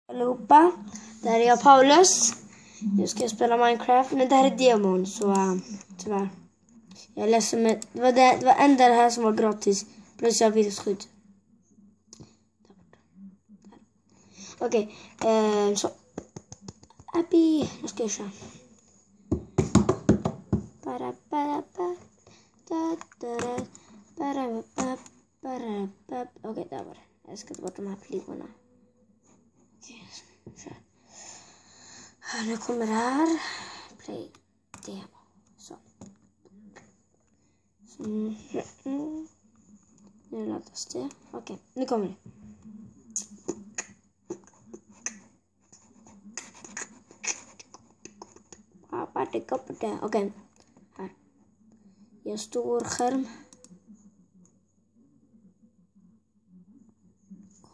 Allihopa, det här är jag Paulus. Nu ska jag spela Minecraft, men det här är demon, så tyvärr. Jag läser med, det var enda det här som var gratis, plus jag virusskydd. Okej, så Abby, nu ska jag köra. Okej, där var det. Jag ska ta bort de här flygorna. Okej, så. Nu kommer det här. Play demo. Så. Nu laddas det. Okej, nu kommer det. Okej, här. Jag stor skärm.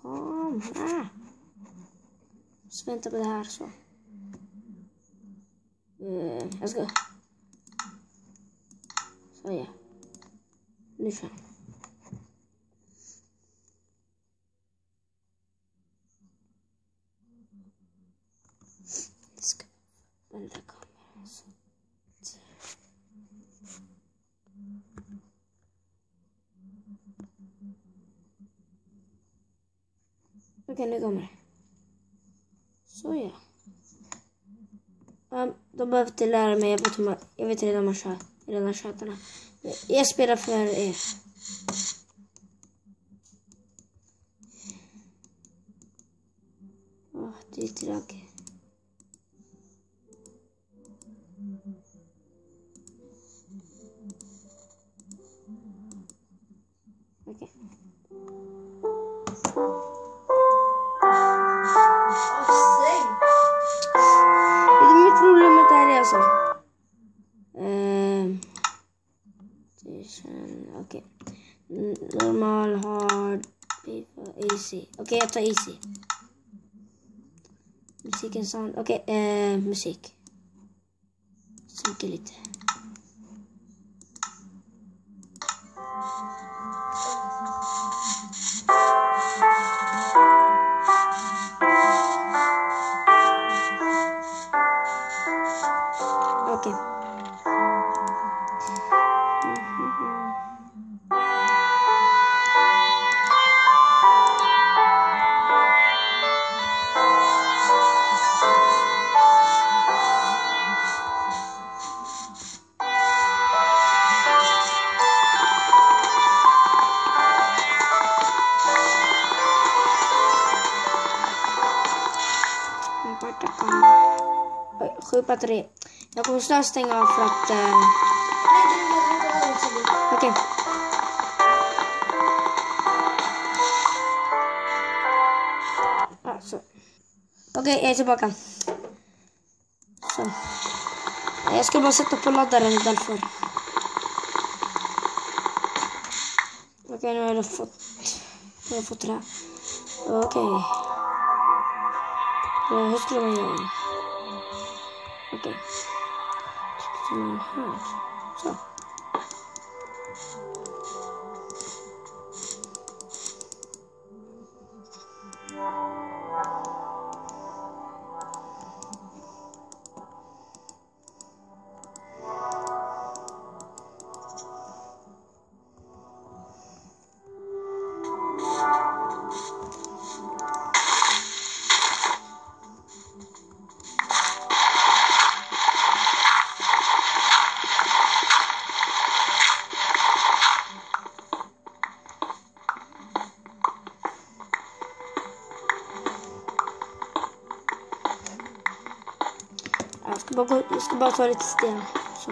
Kom här. Så vänta på det här så. Jag ska. Så ja. Nu kör. Jag ska vända kameran så. Okej, nu kommer det. Så ja. De behöver inte lära mig. Jag vet redan man kör. Redan tjatarna. Jag spelar för er. Det är tråkigt. Okej. Okej. Normal, hard, easy. Okej, jag tar easy. Musiken sound. Okej, musik. Sänker lite. Okej. Oj, 7 batteri. Jag kommer snart stänga av för att... Okej. Så. Okej, jag är tillbaka. Så. Jag ska bara sätta på laddaren därför. Okej, nu har jag fått det här. Okej. Hur skulle man göra? Okej. Så man här. Så. Jag ska bara ta lite sten. Så.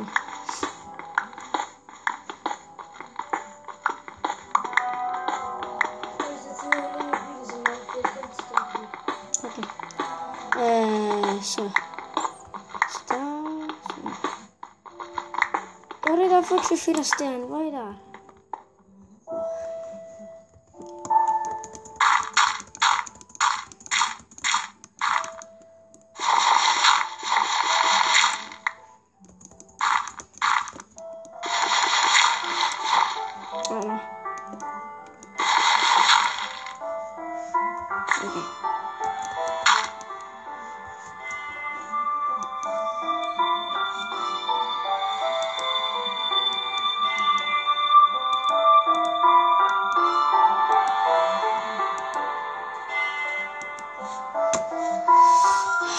Okej. Så. Jag har redan fått 24 sten. Vad är det? Okay.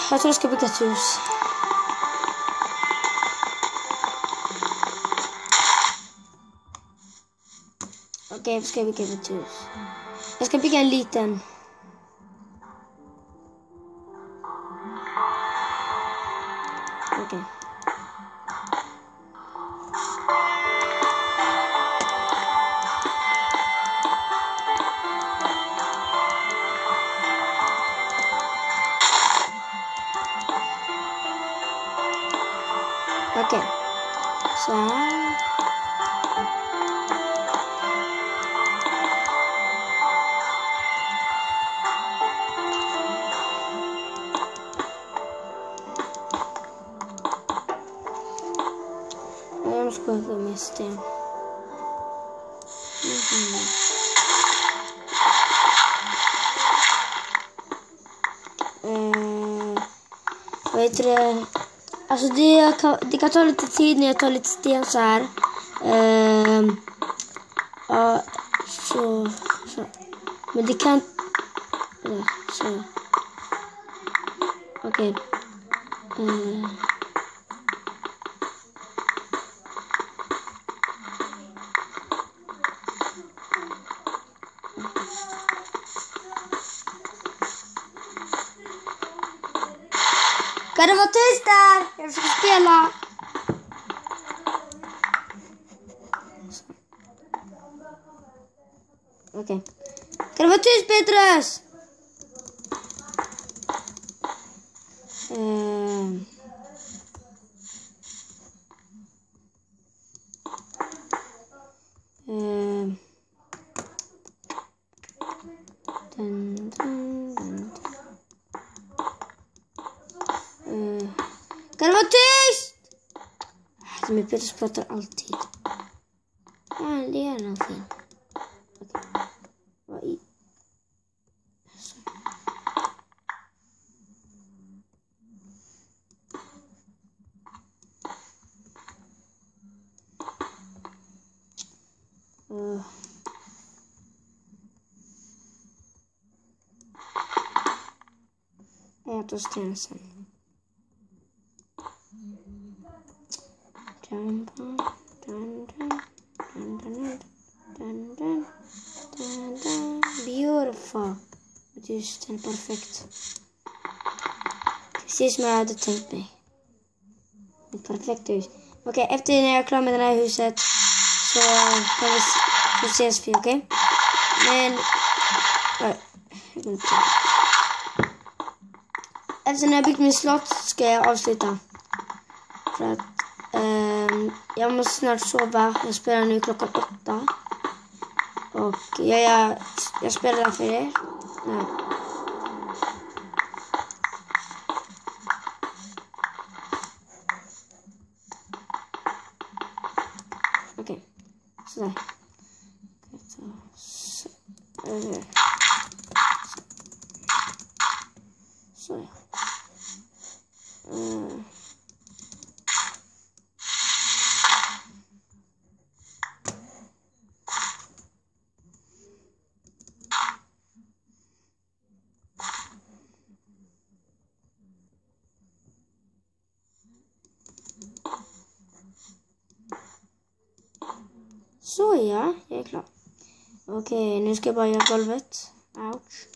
Jag tror jag ska bygga ett hus. Okej, jag ska bygga ett hus. Jag ska bygga en liten. Okej. Okej. Så här. Jag måste gå med sten. Vad heter det? Alltså det kan ta lite tid när jag tar lite sten så här. Ja, så. Men det kan... Så. Okej. Kan det vara tyst där? Jag ska spela. Okej. Kan det vara tyst, Petrus? Kan det vara tyst? Men Petrus pratar alltid. Ja, det är någonting. Okej. Vad i? Jag tar sten sen. Beautiful. Just den perfekt. Precis som jag hade tänkt mig. Ett perfekt hus. Okej, efter när jag är klar med det här huset så kan vi ses vi, okej? Men efter när jag byggt min slott ska jag avsluta. För att jag måste snart sova. Jag spelar nu klockan 8. Och jag spelar för er. Nej. Okej. Sådär. Så ja. Så ja, jag är klar. Okej, nu ska jag bara göra golvet. Ouch.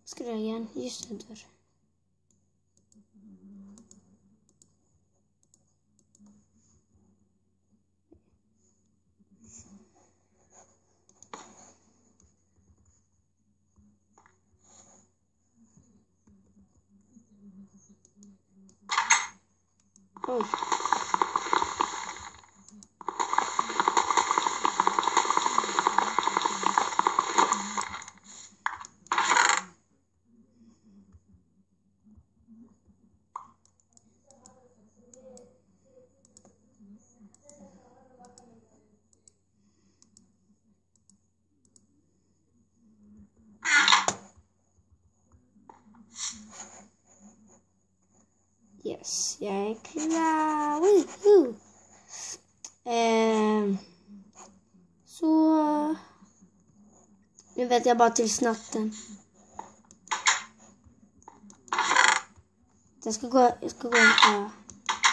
Ska jag igen? Just det där. Oj. Yes, jag är klar. Woohoo! Så nu vet jag bara till natten. Jag ska gå och hämta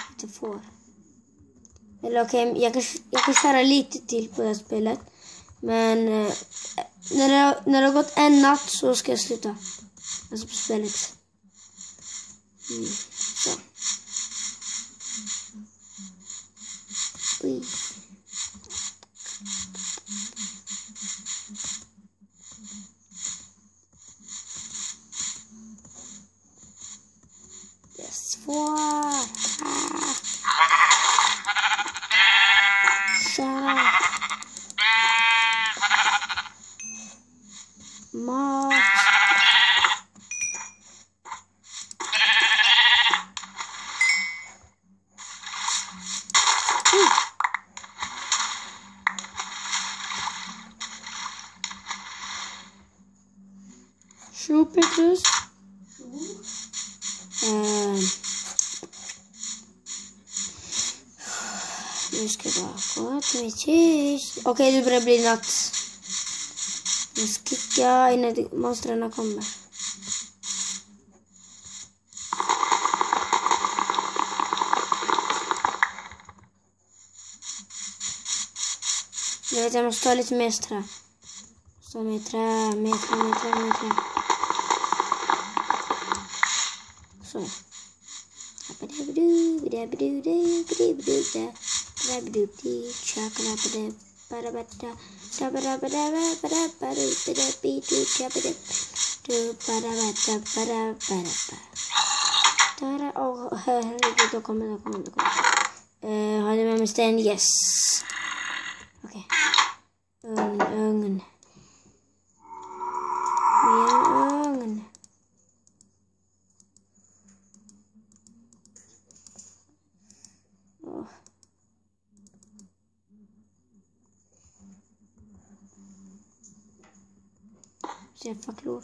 lite får. Eller okej, jag kan köra lite till på det här spelet. Men när det har gått en natt så ska jag sluta. Alltså på spelet. Så. Oj. Yes, får. Köra. Mat. Tjo Petrus. Nu ska jag bara gå till mitt hus. Okej, det börjar bli natt. Nu ska jag kicka innan monstren kommer. Jag vet, jag måste ha lite mer trä. Så mer trä. Så. Herregud, då kommer. Har du med mig sten? Yes. Okej. Ugn. Mer ugn. Så jag facklor.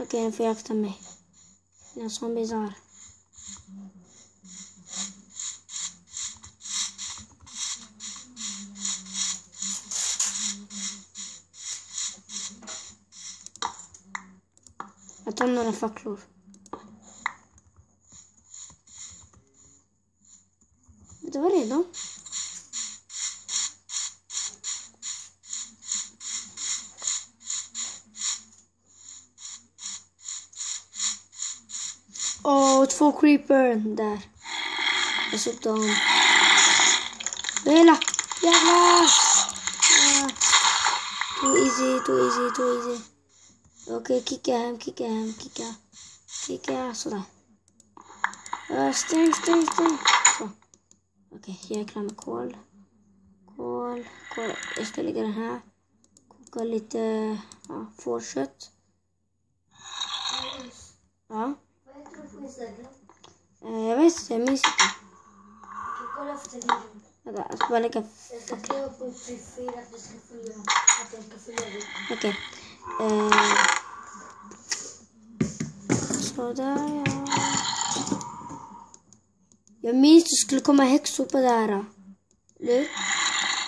Okej, nu får jag akta mig. Det är en sån bizarr. Jag tar några facklor. Det var redan. Åh, 2 creeper där. Jag såg dem. Jävlar! Too easy. Okej, kicka hem. Sådär. Stäng. Så. Okej, jag är klar med kol. Jag ska lägga den här. Koka lite fårkött. Ja. Jag vet inte, jag minns inte. Kolla efter videon. Jag ska bara lägga... Jag ska skriva på 4 att jag ska följa dig. Okej. Sådär, ja. Jag minns det skulle komma häxor på det här.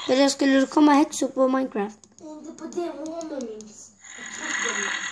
Eller skulle det komma häxor på Minecraft? Inte på det, men minns. Jag trodde det.